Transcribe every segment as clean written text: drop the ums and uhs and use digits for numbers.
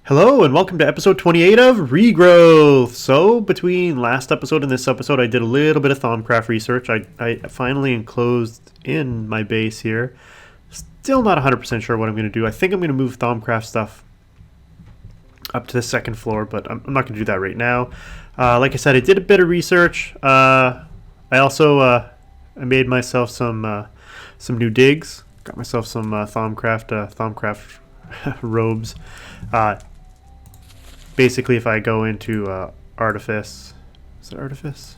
Hello and welcome to episode 28 of Regrowth. So between last episode and this episode I did a little bit of Thaumcraft research. I finally enclosed in my base here. Still not 100% sure what I'm going to do. I think I'm going to move Thaumcraft stuff up to the second floor, but I'm not going to do that right now. Like I said, I did a bit of research. I also I made myself some new digs. Got myself some Thaumcraft robes. Basically, if I go into Artifice, is it Artifice?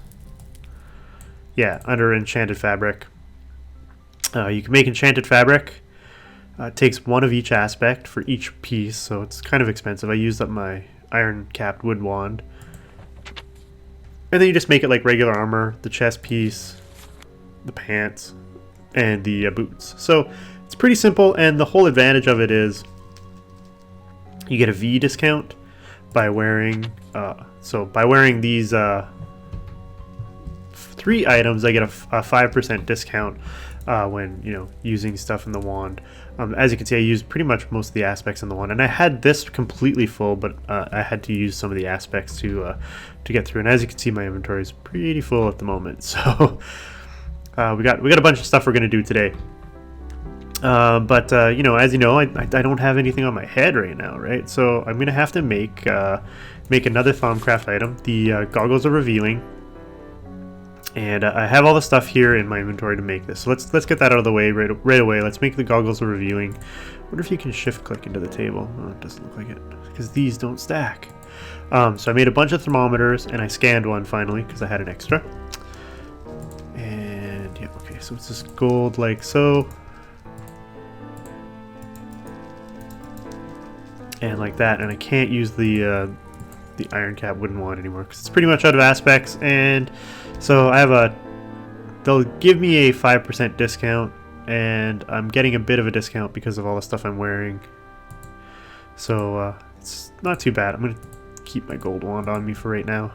Yeah, under Enchanted Fabric. You can make Enchanted Fabric. It takes one of each aspect for each piece, so it's kind of expensive. I used up my iron-capped wood wand. And then you just make it like regular armor, the chest piece, the pants, and the boots. So it's pretty simple, and the whole advantage of it is you get a V discount by wearing these 3 items. I get a 5% discount when using stuff in the wand. As you can see, I used pretty much most of the aspects in the wand, and I had this completely full, but I had to use some of the aspects to get through. And as you can see, my inventory is pretty full at the moment. So we got a bunch of stuff we're going to do today. But as you know, I don't have anything on my head right now, right? So I'm gonna have to make another Thaumcraft item. The goggles are revealing, and I have all the stuff here in my inventory to make this. So let's get that out of the way right away. Let's make the goggles are revealing. I wonder if you can shift click into the table. Oh, it doesn't look like it because these don't stack. So I made a bunch of thermometers, and I scanned one finally because I had an extra. And yeah, okay, so it's this gold like so. And like that, and I can't use the iron cap wooden wand anymore because it's pretty much out of aspects. And so I have they'll give me a 5% discount, and I'm getting a bit of a discount because of all the stuff I'm wearing. So it's not too bad. I'm gonna keep my gold wand on me for right now.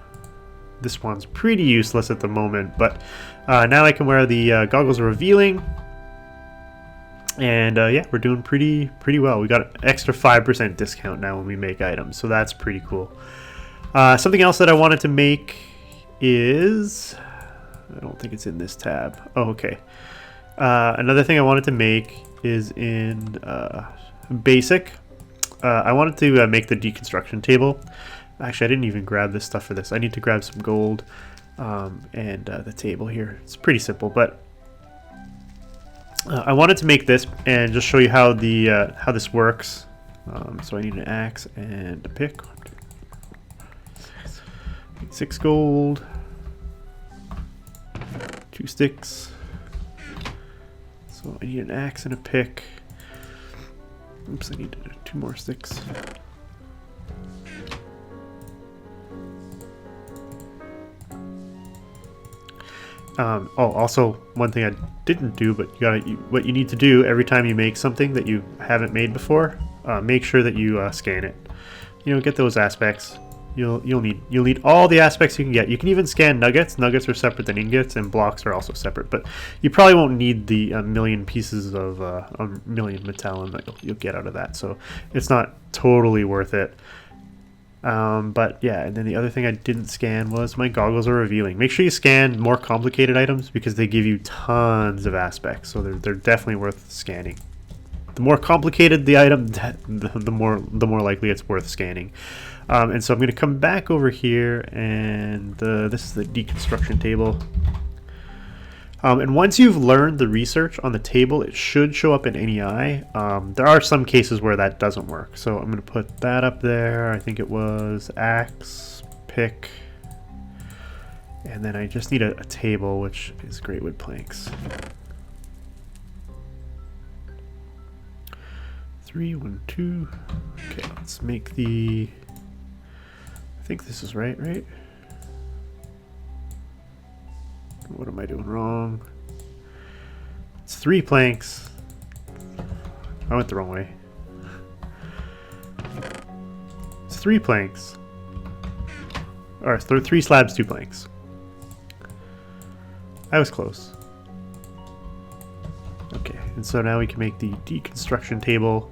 This one's pretty useless at the moment, but now I can wear the goggles are revealing. And yeah, we're doing pretty well. We got an extra 5% discount now when we make items, so that's pretty cool. Something else that I wanted to make is, I don't think it's in this tab. Oh, okay. Another thing I wanted to make is in basic. I wanted to make the deconstruction table. Actually, I didn't even grab this stuff for this. I need to grab some gold and the table here. It's pretty simple, but I wanted to make this and just show you how this works. So I need an axe and a pick. 6 gold, 2 sticks. So I need an axe and a pick. Oops, I need 2 more sticks. Also one thing I didn't do, but what you need to do every time you make something that you haven't made before, make sure that you scan it. Get those aspects. You'll need all the aspects you can get. You can even scan nuggets. Nuggets are separate than ingots, and blocks are also separate. But you probably won't need the million pieces of a million metallum that you'll get out of that. So it's not totally worth it. But yeah, and then the other thing I didn't scan was my goggles are revealing. Make sure you scan more complicated items because they give you tons of aspects, so they're definitely worth scanning. The more complicated the item, the more likely it's worth scanning. And so I'm going to come back over here, and this is the deconstruction table. And once you've learned the research on the table, it should show up in NEI. There are some cases where that doesn't work. So I'm going to put that up there. I think it was axe, pick, and then I just need a table, which is great wood planks. 3, 1, 2. Okay, let's make the, I think this is right? What am I doing wrong? It's 3 planks. I went the wrong way. It's 3 planks. Or 3 slabs, 2 planks. I was close. Okay, and so now we can make the deconstruction table.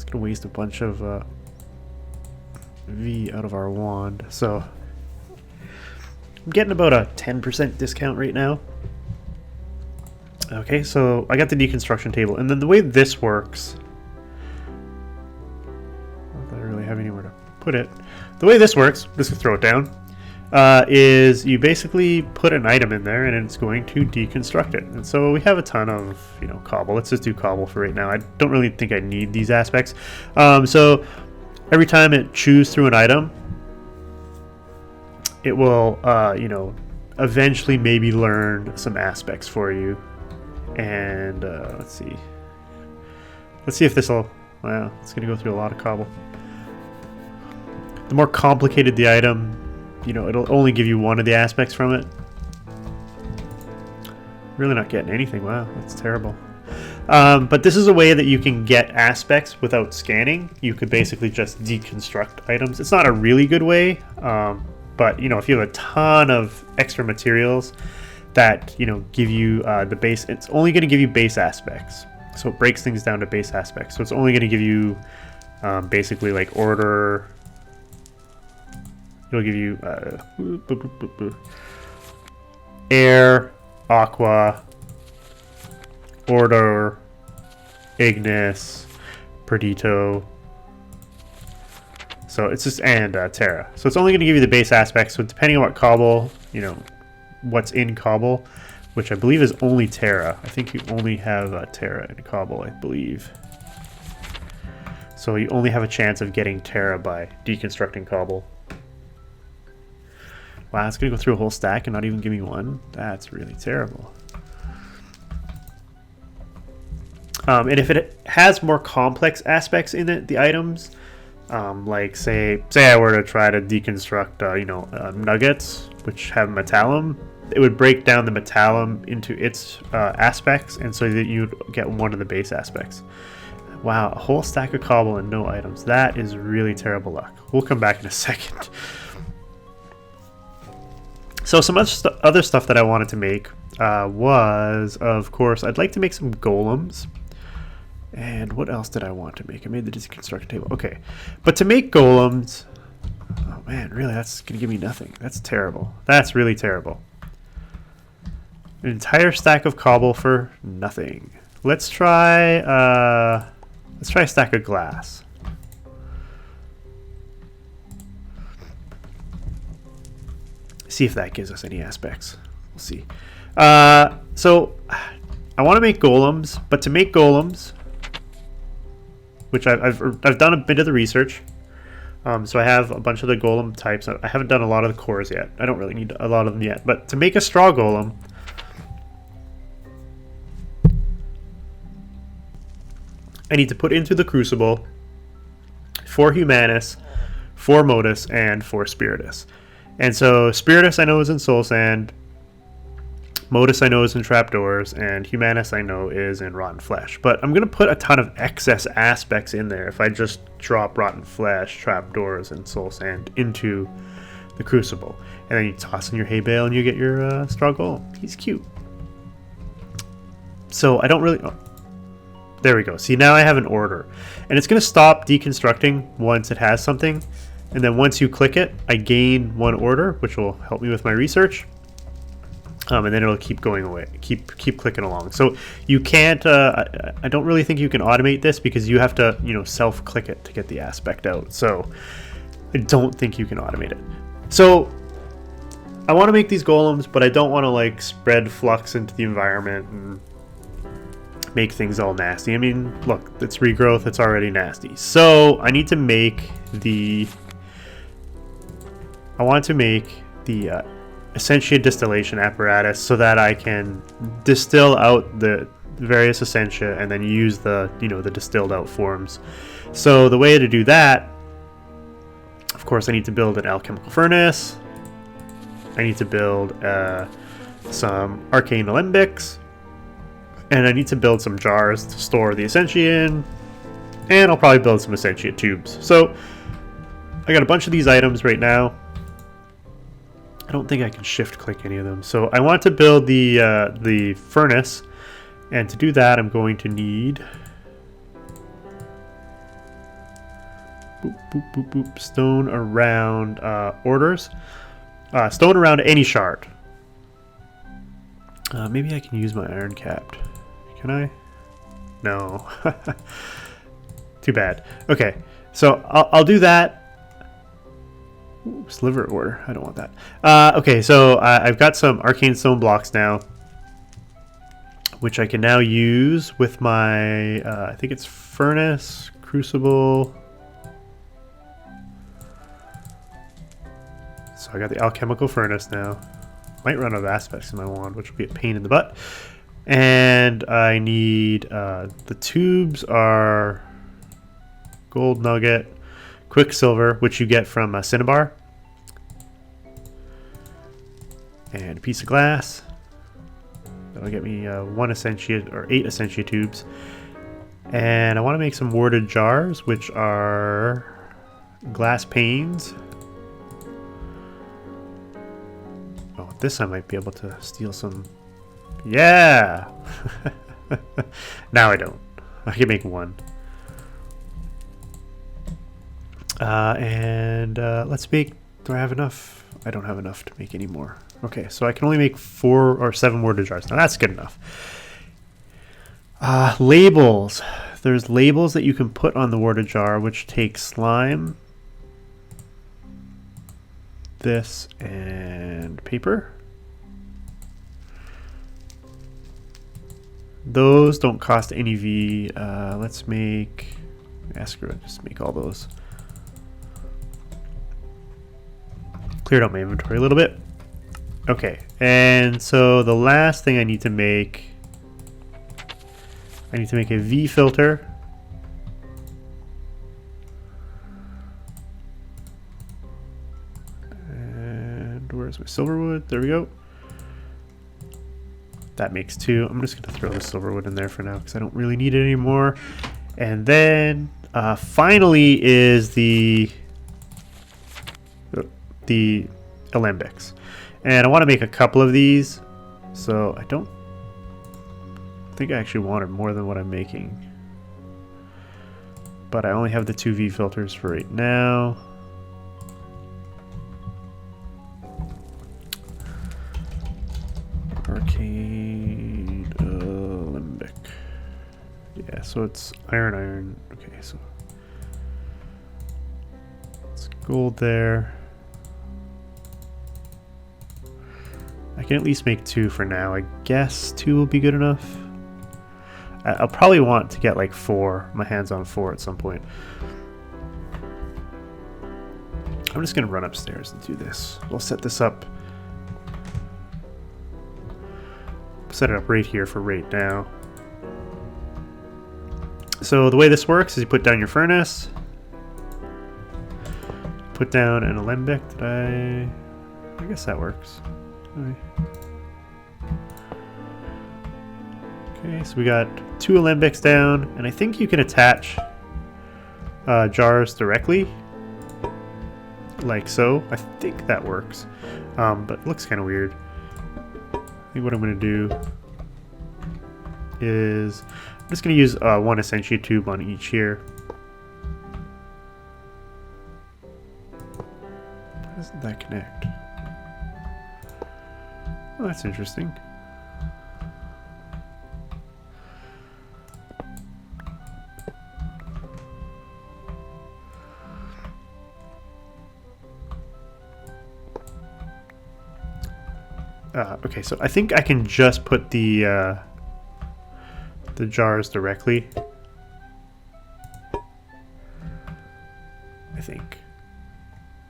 It's gonna waste a bunch of V out of our wand. So I'm getting about a 10% discount right now. Okay, so I got the deconstruction table, and then the way this works, not that I really have anywhere to put it. The way this works, just to throw it down, is you basically put an item in there and it's going to deconstruct it. And so we have a ton of, you know, cobble. Let's just do cobble for right now. I don't really think I need these aspects. So every time it chews through an item, it will, you know, eventually maybe learn some aspects for you. And let's see if this will, wow, it's gonna go through a lot of cobble. The more complicated the item, you know, it'll only give you one of the aspects from it. Really not getting anything. Wow, that's terrible. But this is a way that you can get aspects without scanning. You could basically just deconstruct items. It's not a really good way, but you know, if you have a ton of extra materials that, you know, give you the base, it's only going to give you base aspects. So it breaks things down to base aspects. So it's only going to give you basically like order. It'll give you air, aqua, order, ignis, perdito. So it's just, and terra. So it's only going to give you the base aspects. So depending on what cobble, you know, what's in cobble, which I believe is only terra. I think you only have terra in cobble, I believe. So you only have a chance of getting terra by deconstructing cobble. Wow, it's going to go through a whole stack and not even give me one. That's really terrible. And if it has more complex aspects in it, the items, like say I were to try to deconstruct, you know, nuggets, which have metallum, it would break down the metallum into its aspects, and so that you'd get one of the base aspects. Wow, a whole stack of cobble and no items. That is really terrible luck. We'll come back in a second. So some other stuff that I wanted to make was, of course, I'd like to make some golems. And what else did I want to make? I made the deconstruction table. Okay. But to make golems, oh man, really, that's going to give me nothing. That's terrible. That's really terrible. An entire stack of cobble for nothing. Let's try a stack of glass. See if that gives us any aspects. We'll see. So I want to make golems, but to make golems, which I've done a bit of the research. So I have a bunch of the golem types. I haven't done a lot of the cores yet. I don't really need a lot of them yet. But to make a straw golem, I need to put into the crucible 4 humanus, 4 modus, and 4 spiritus. And so spiritus I know is in soul sand, modus I know is in trapdoors, and humanus I know is in rotten flesh. But I'm going to put a ton of excess aspects in there if I just drop rotten flesh, trapdoors, and soul sand into the crucible. And then you toss in your hay bale and you get your straw golem. He's cute. So I don't really... Oh, there we go. See, now I have an order. And it's going to stop deconstructing once it has something. And then once you click it, I gain 1 order, which will help me with my research. And then it'll keep going away, keep clicking along. So you can't, I don't really think you can automate this because you have to, you know, self-click it to get the aspect out. So I don't think you can automate it. So I want to make these golems, but I don't want to like spread flux into the environment and make things all nasty. I mean, look, it's regrowth, it's already nasty. So I need to make the, I want to make the Essentia distillation apparatus so that I can distill out the various Essentia and then use the, you know, the distilled out forms. So the way to do that, of course, I need to build an alchemical furnace. I need to build some arcane alembics, and I need to build some jars to store the Essentia in, and I'll probably build some Essentia tubes. So I got a bunch of these items right now. I don't think I can shift click any of them. So I want to build the furnace, and to do that I'm going to need Boop, boop, boop, boop. Stone around orders. Stone around any shard. Maybe I can use my iron capped. Can I? No. Too bad. Okay, so I'll do that. Ooh, sliver order. I don't want that. Okay, so I've got some arcane stone blocks now, which I can now use with my, I think it's furnace, crucible. So I got the alchemical furnace now. Might run out of aspects in my wand, which will be a pain in the butt. And I need, the tubes are gold nugget, quicksilver, which you get from Cinnabar, and a piece of glass. That'll get me 1 Essentia, or 8 Essentia tubes. And I want to make some warded jars, which are glass panes. Oh, this I might be able to steal some. Yeah! Now I don't. I can make 1. Let's make. Do I have enough? I don't have enough to make any more. Okay, so I can only make 4 or 7 warded jars. Now that's good enough. Labels. There's labels that you can put on the warded jar, which take slime, this, and paper. Those don't cost any V. Let's make. Screw it. Just make all those. Cleared out my inventory a little bit. Okay, and so the last thing I need to make. I need to make a V filter. And where's my silverwood? There we go. That makes 2. I'm just going to throw the silverwood in there for now because I don't really need it anymore. And then finally is the alembics. And I want to make a couple of these. So I don't think I actually wanted more than what I'm making. But I only have the 2 V filters for right now. Arcane alembic. Yeah, so it's iron. Okay, so it's gold there. I can at least make 2 for now. I guess 2 will be good enough. I'll probably want to get like 4, my hands on 4 at some point. I'm just going to run upstairs and do this. We'll set this up. Set it up right here for right now. So the way this works is you put down your furnace. Put down an alembic. I guess that works. Okay, so we got 2 alembics down, and I think you can attach jars directly, like so. I think that works, but it looks kind of weird. I think what I'm going to do is I'm just going to use 1 Essentia tube on each here. Why doesn't that connect? Oh, that's interesting. Okay, so I think I can just put the jars directly. I think.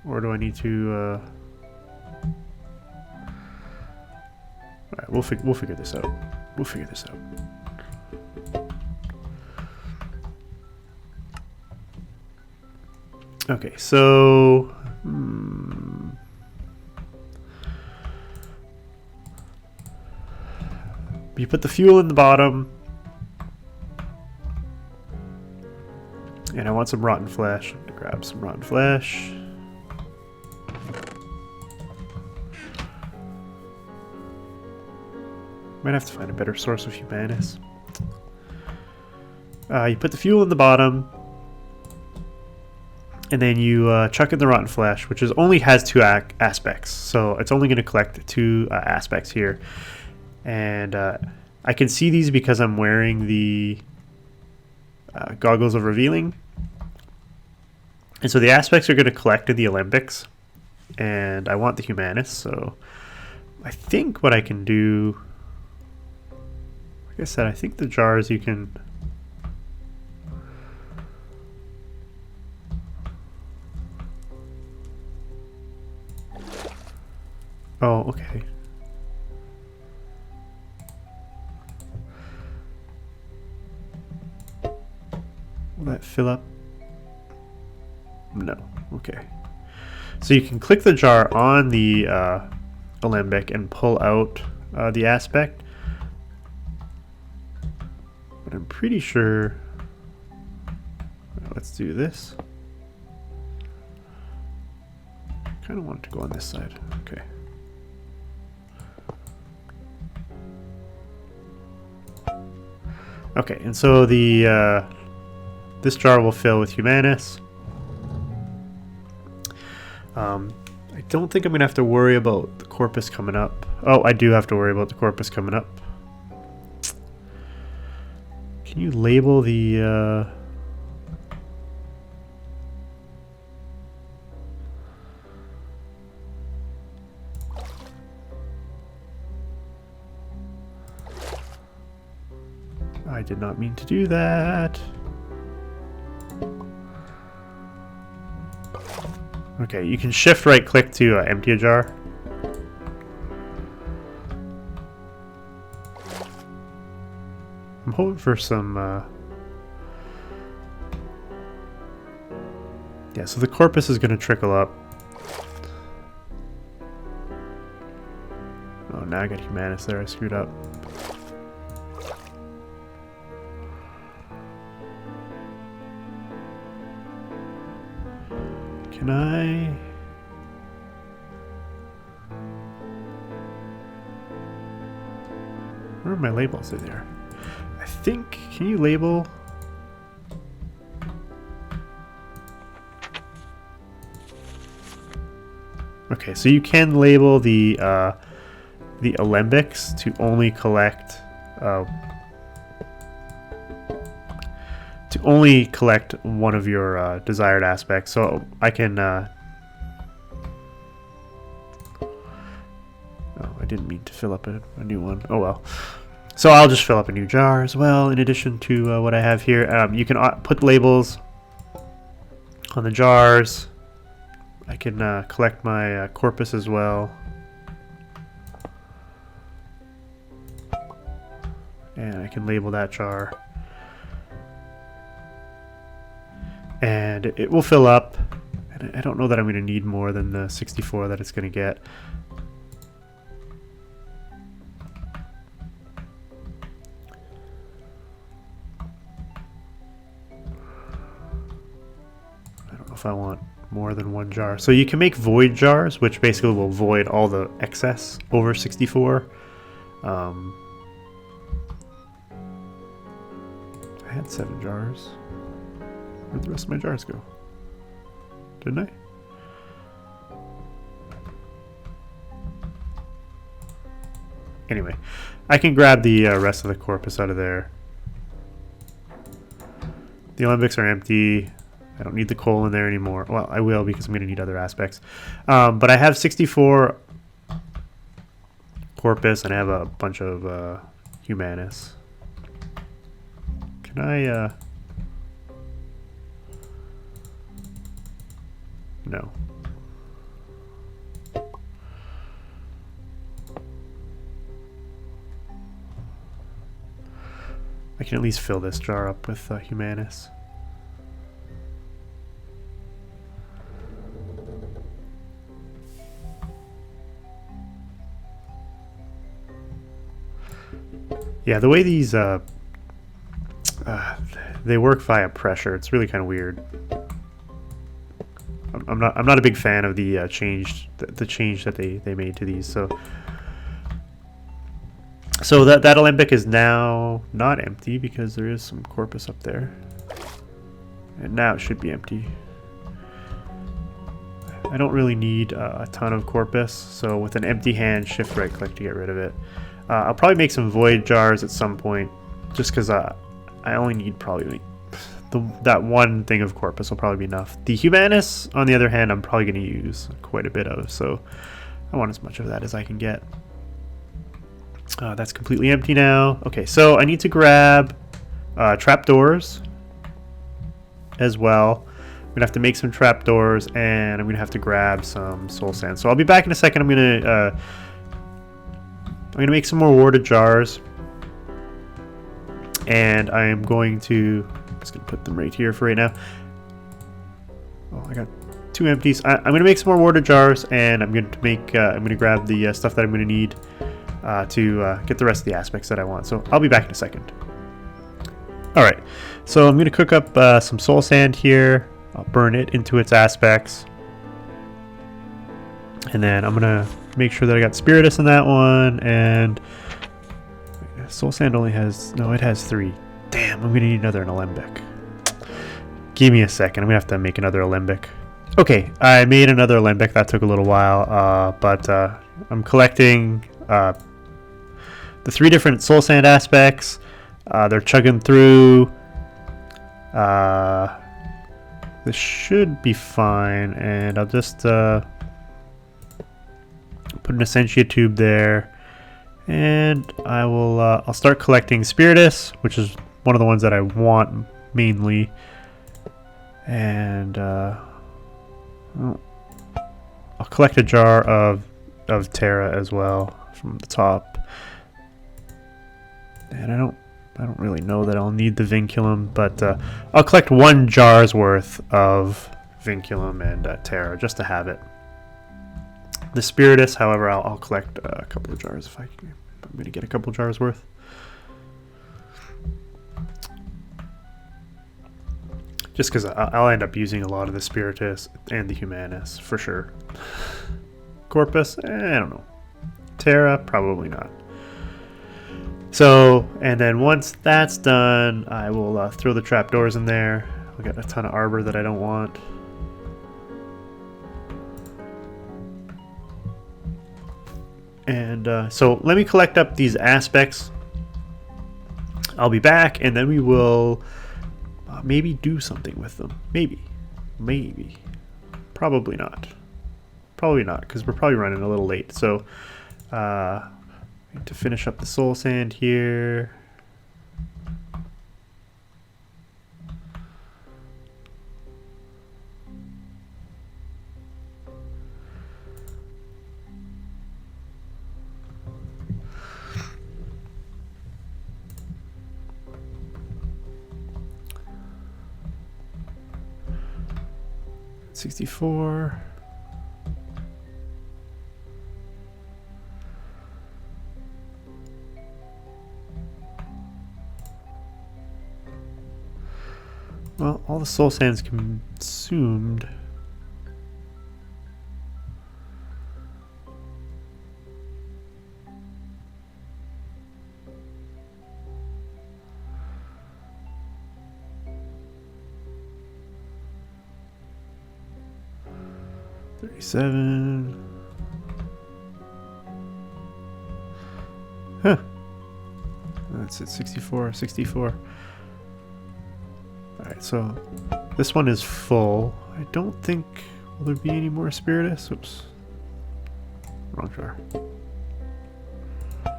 Or do I need to? Alright, we'll figure this out. We'll figure this out. Okay, so you put the fuel in the bottom, and I want some rotten flesh. I'm gonna grab some rotten flesh. Might have to find a better source of humanus. You put the fuel in the bottom, and then you chuck in the rotten flesh, which only has two aspects, so it's only going to collect two aspects here. And I can see these because I'm wearing the goggles of revealing, and so the aspects are going to collect in the alembics, and I want the humanus, so I think what I can do, like I said, I think the jars you can... Oh, okay. Will that fill up? No. Okay. So you can click the jar on the alembic and pull out the aspect. But I'm pretty sure... Let's do this. Kind of want it to go on this side. Okay. Okay, and so the this jar will fill with humanus. I don't think I'm gonna have to worry about the corpus coming up. Oh, I do have to worry about the corpus coming up. Can you label the I did not mean to do that. Okay, you can shift right click to empty a jar. I'm hoping for some yeah, so the corpus is going to trickle up. Oh, now I got humanus there. I screwed up. Can I... Where are my labels? Are there? I think... Can you label... Okay, so you can label the alembics to only collect one of your desired aspects. So I can oh, I didn't mean to fill up a new one. Oh well. So I'll just fill up a new jar as well, in addition to what I have here. You can put labels on the jars. I can collect my corpus as well. And I can label that jar. And it will fill up. And I don't know that I'm going to need more than the 64 that it's going to get. I don't know if I want more than one jar. So you can make void jars, which basically will void all the excess over 64. I had 7 jars. Where'd the rest of my jars go? Didn't I? Anyway, I can grab the rest of the corpus out of there. The alembics are empty. I don't need the coal in there anymore. Well, I will, because I'm going to need other aspects. But I have 64 corpus, and I have a bunch of humanus. Can I... No. I can at least fill this jar up with humanus. Yeah, the way these they work via pressure, it's really kind of weird. I'm not a big fan of the change that they made to these. So that alembic is now not empty because there is some corpus up there, and now it should be empty. I don't really need a ton of corpus, so with an empty hand, shift right click to get rid of it. I'll probably make some void jars at some point, just because I only need probably that one thing of corpus will probably be enough. The Humanus, on the other hand, I'm probably going to use quite a bit of, so I want as much of that as I can get. That's completely empty now. Okay, so I need to grab trapdoors as well. I'm gonna have to make some trapdoors, and I'm gonna have to grab some soul sand. So I'll be back in a second. I'm gonna make some more warded jars, and I am going to. I'm just gonna put them right here for right now. Oh, I got 2 empties. I'm gonna make some more warded jars, and I'm gonna grab the stuff that I'm gonna need to get the rest of the aspects that I want. So I'll be back in a second. All right. So I'm gonna cook up some soul sand here. I'll burn it into its aspects. And then I'm going to make sure that I got Spiritus in that one. And soul sand only has... No, it has 3. Damn, I'm going to need another Alembic. Give me a second. I'm going to have to make another Alembic. Okay, I made another Alembic. That took a little while. But I'm collecting the 3 different soul sand aspects. They're chugging through. This should be fine, and I'll just put an Essentia tube there, and I'll start collecting Spiritus, which is one of the ones that I want mainly, and I'll collect a jar of Terra as well from the top, and I don't really know that I'll need the Vinculum, but I'll collect 1 jar's worth of Vinculum and Terra just to have it. The Spiritus, however, I'll collect a couple of jars if I'm going to get a couple of jars worth. Just because I'll end up using a lot of the Spiritus and the Humanus for sure. Corpus, I don't know. Terra, probably not. So, and then once that's done, I will throw the trapdoors in there. I've got a ton of arbor that I don't want. And so let me collect up these aspects. I'll be back, and then we will maybe do something with them. Maybe. Probably not. Probably not, because we're probably running a little late. So, to finish up the soul sand here. $64. Well, all the soul sand's consumed. $37. Huh. That's it, 64. Alright, so this one is full. I don't think... Will there be any more Spiritus? Oops. Wrong jar. I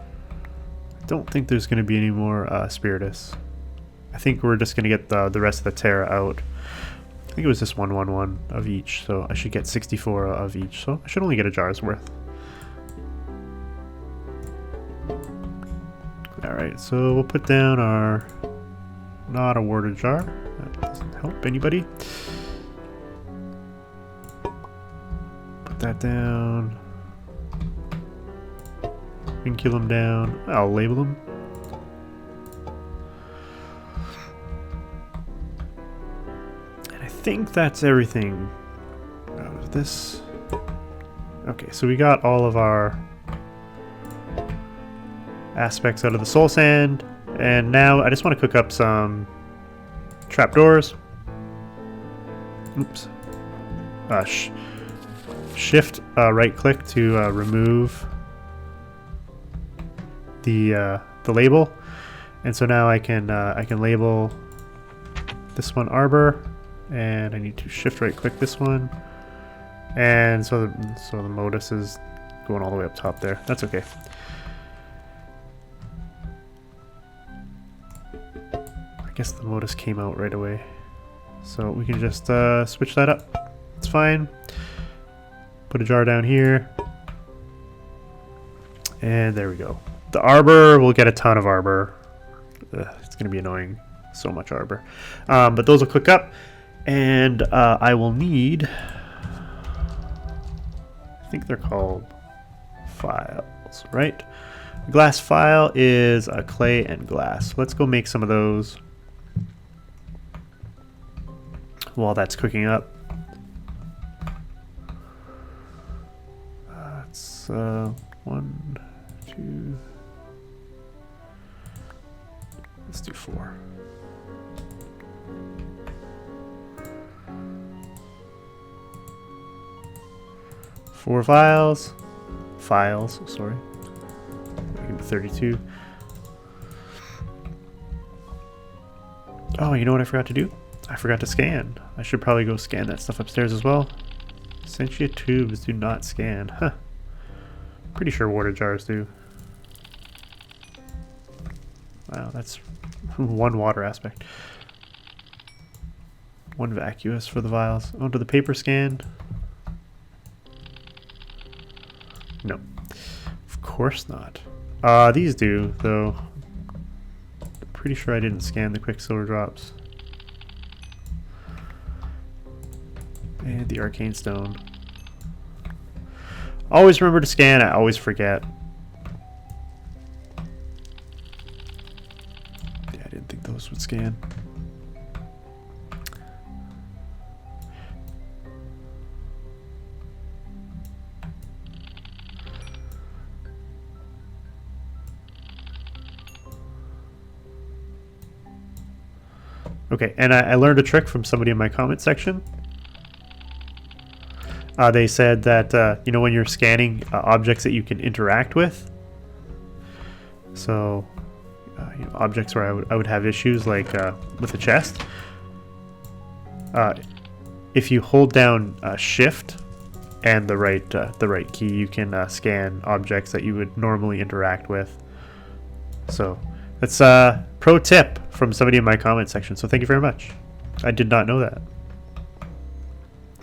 don't think there's going to be any more Spiritus. I think we're just going to get the rest of the Terra out. I think it was just 111 of each, so I should get 64 of each. So I should only get a jar's worth. Alright, so we'll put down our... Not a warded jar. That doesn't help anybody. Put that down. Vinculum down. I'll label them. And I think that's everything out of this. Okay, so we got all of our aspects out of the soul sand. And now I just want to cook up some trapdoors. Oops. Shift right click to remove the label, and so now I can label this one arbor, and I need to shift right click this one, and so the modus is going all the way up top there. That's okay. I guess the modus came out right away, so we can just switch that up. It's fine. Put a jar down here, and there we go. The arbor, we'll get a ton of arbor. It's going to be annoying. So much arbor. But those will cook up, and I will need, I think they're called files, right? A glass file is a clay and glass. Let's go make some of those while that's cooking up. It's 1, 2. Let's do 4. Four files, sorry. Make it 32. Oh, you know what I forgot to do? I forgot to scan. I should probably go scan that stuff upstairs as well. Sentia tubes do not scan. Huh. Pretty sure water jars do. Wow, that's one water aspect. One vacuous for the vials. Oh, do the paper scan? No. Of course not. These do, though. Pretty sure I didn't scan the Quicksilver drops. And the Arcane Stone. Always remember to scan, I always forget. Yeah, I didn't think those would scan. Okay, and I learned a trick from somebody in my comment section. They said that, you know, when you're scanning objects that you can interact with, so you know, objects where I would have issues, like with a chest, if you hold down Shift and the right key, you can scan objects that you would normally interact with. So that's a pro tip from somebody in my comment section, so thank you very much. I did not know that.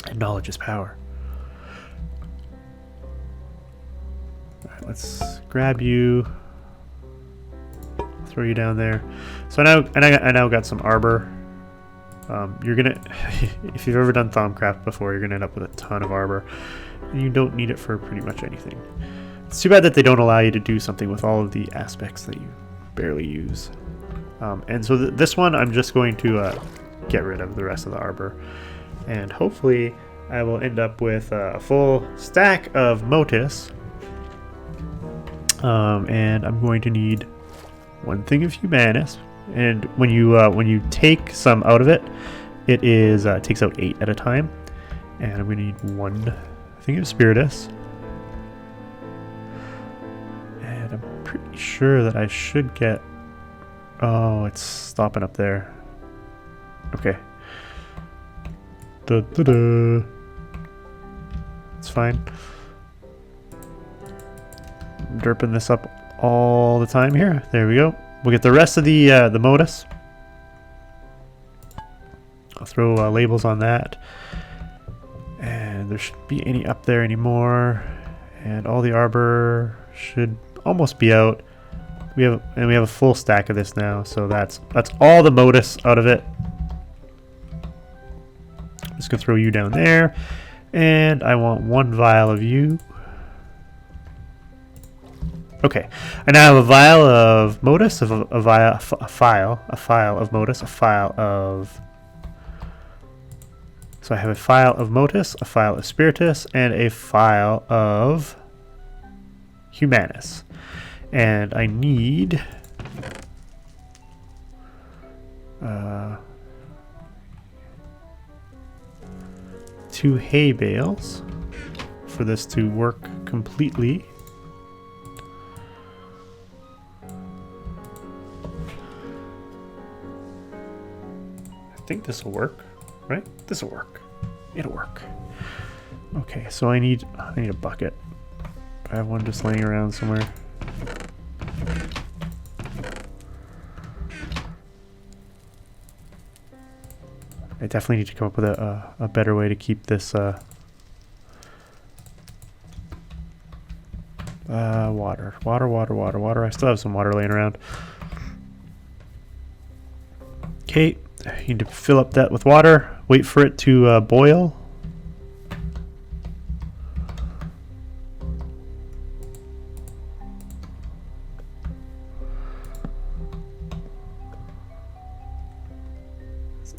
And knowledge is power. Alright, let's grab you, throw you down there. So now, I now got some arbor. You're gonna, if you've ever done Thaumcraft before, you're gonna end up with a ton of arbor, and you don't need it for pretty much anything. It's too bad that they don't allow you to do something with all of the aspects that you barely use. And so this one, I'm just going to get rid of the rest of the arbor, and hopefully I will end up with a full stack of Motus. And I'm going to need one thing of Humanus, and when you take some out of it, it is takes out 8 at a time, and I'm going to need one thing of Spiritus, and I'm pretty sure that I should get. Oh, it's stopping up there. Okay. It's fine. I'm derping this up all the time here. There we go. We'll get the rest of the modus. I'll throw labels on that. And there shouldn't be any up there anymore. And all the arbor should almost be out. We have a full stack of this now, so that's all the modus out of it. I'm just gonna throw you down there, and I want one vial of you. Okay, I now have a vial of modus, a file of modus, a file of. So I have a file of modus, a file of spiritus, and a file of humanus. And I need 2 hay bales. for this to work completely. I think this will work, right? This will work. It'll work. Okay, so I need a bucket. I have one just laying around somewhere. I definitely need to come up with a better way to keep this water. I still have some water laying around. Okay, I need to fill up that with water. Wait for it to boil.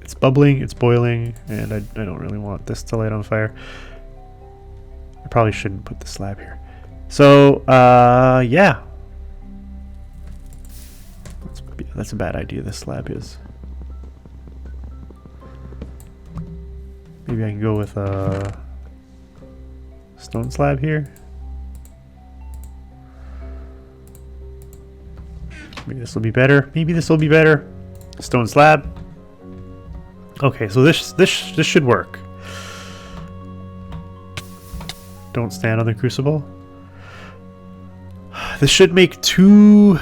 It's bubbling, it's boiling, and I don't really want this to light on fire. I probably shouldn't put the slab here. So, yeah. That's a bad idea, this slab is. Maybe I can go with a stone slab here. Maybe this will be better. Maybe this will be better. Stone slab. Okay, so this should work. Don't stand on the crucible. This should make two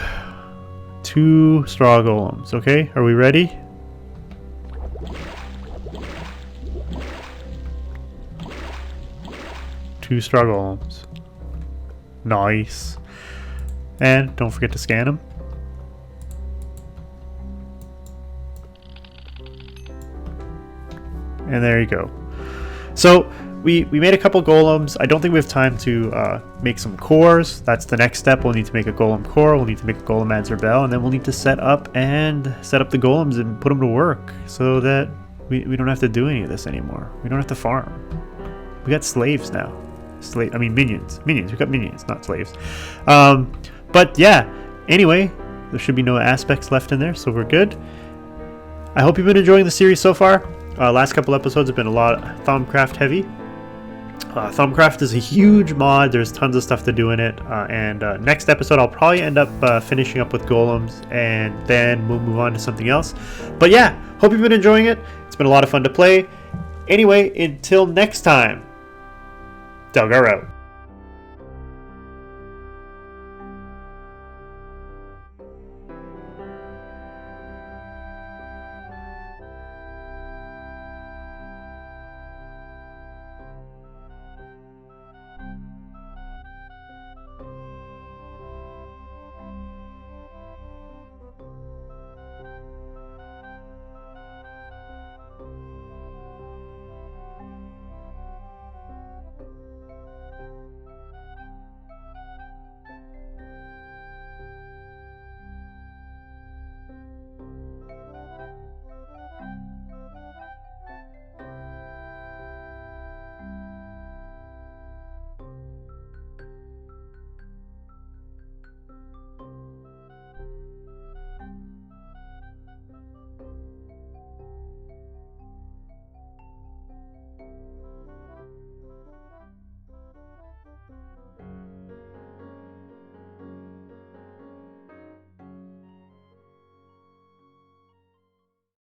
straw golems. Okay, are we ready? Two straw golems. Nice. And don't forget to scan them. And there you go. So we made a couple golems. I don't think we have time to make some cores. That's the next step. We'll need to make a golem core. We'll need to make a golem answer bell, and then we'll need to set up the golems and put them to work so that we don't have to do any of this anymore. We don't have to farm. We got slaves now. I mean minions. We got minions, not slaves. But yeah. Anyway, there should be no aspects left in there, so we're good. I hope you've been enjoying the series so far. Last couple episodes have been a lot Thaumcraft heavy. Thaumcraft is a huge mod. There's tons of stuff to do in it. And next episode, I'll probably end up finishing up with golems, and then we'll move on to something else. But yeah, hope you've been enjoying it. It's been a lot of fun to play. Anyway, until next time, Delgar out.